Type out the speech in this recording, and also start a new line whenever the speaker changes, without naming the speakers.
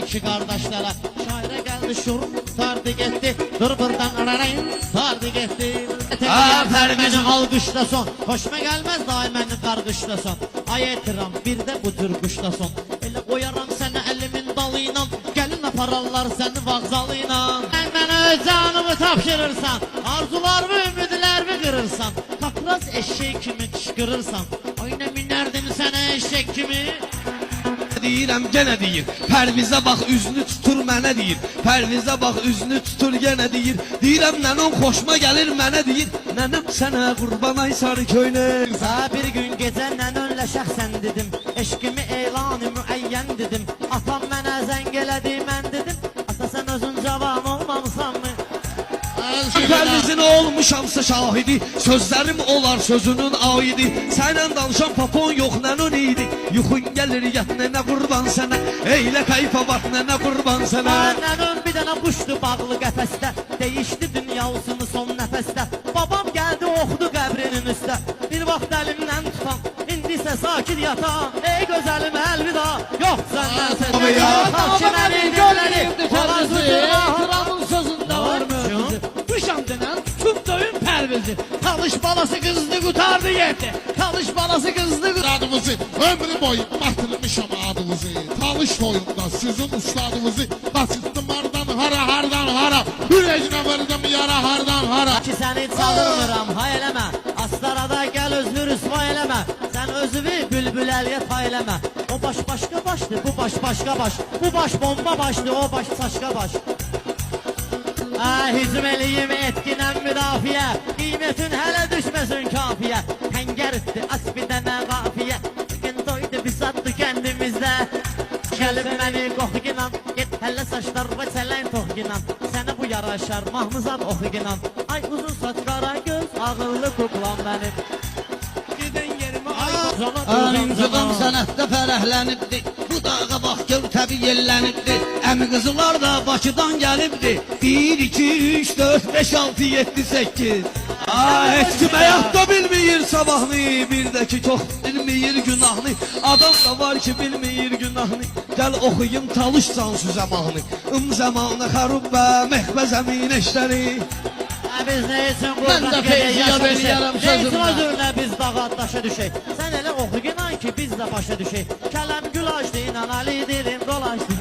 iki kardeşlere. Şaire geldi şur tardı gitti. Dur buradan ararayım tardı gitti. Pervizin alkışla son. Hoşuma gelmez daimenin kargışla son. Ay etiram bir de bu tür kuşla son. Elə koyaram seni elimin dalıyla. Gelin apararlar seni vağzalıyla. Bana öz canımı tapşırırsan. Arzularımı ümidlerimi kırırsan. Kapraz eşeği kimi kışkırırsan. Ayna minerdim sana eşek kimi.
Deyirəm genə deyir, Pərvizə bax üzünü tutur mənə deyir, Pərvizə bax üzünü tutur genə deyir, deyirəm nənəm xoşuma gəlir mənə deyir, nənəm sənə qurban ay sarı köynək.
Bir gün gecə nənönlə şəxsən dedim, eşkimi elanı müəyyən dedim, atam mənə zəng elədi mən dedim, ata sən özün cavan olmamısan mı?
Pərvizin olmuşamsa şahidi, sözlərim olar sözünün aidi, sənlə danışan papon yox nənən idi, yuxun gəlir yat nənə qurban sənə, eylə kayfa bax nənə qurban sənə.
Nənön bir dənə quşdu bağlı qəfəsdə, deyişdi dünyasını son nəfəsdə, babam gəldi oxdu qəbrinin üstə, bir vaxt əlimdən tutan, indi isə sakit yatan, ey gözəlim əlvida, yox səndən səndən yatan, kiməni görəni, palazı
Kramın sözünde var mı? Kuşam denen tut döyün Pervizi. Talış balası kızdı kurtardı yetti. Talış balası kızdı kurtardı.
Adımızı ömrü boyu batırmışam adımızı. Talış toyunda sizin ustadımızı basıttım hardan hara yüreğine verdim yara hardan hara.
Ki səni çağırmıram hay eləmə, astarada gəl özünü rüsva eləmə, sən özünü bülbül əliyə pay eləmə. O baş başqa başdı, bu baş başqa baş, bu baş bomba başdı, o baş saçqa baş. Hücum eləyim etkinən müdafiə, qiymətin hələ düşməsin kafiyə, həngər üstü aç bir dənə qafiyə, bugün doydu biz atdı kəndimizdə. Gəlib məni qoxuginan, get hələ saçlar və çələn toxuginan, sənə bu yaraşar mahmuzat oxuginan, ay uzun saç qara göz, ağıllı kuklam mənim.
Giden yerime ay.
Əmimcığım sənətdə fərəhlənibdi, bu dağa bax gör təbi yellənibdi, əmi qızılar da Bakıdan gəlibdi, 1, 2, 3, 4, 5, 6, 7, 8. Heç kim həyatda bilməyir sabahını, bir də ki çox bilməyir günahını, adam da var ki bilməyir günahını, gəl oxuyum talışsan süzəmanı, zamanı xarubə mehbə zəmin eşləri.
Biz ne için
Ben
buradan
de Feyzi'ye veriyərəm
Ne
sözümdə.
için özürlə biz dağa daşa düşək, sən elə oxu inan ki biz də başa düşək, kələm gül açdı inan Ali dilim dolaşdı.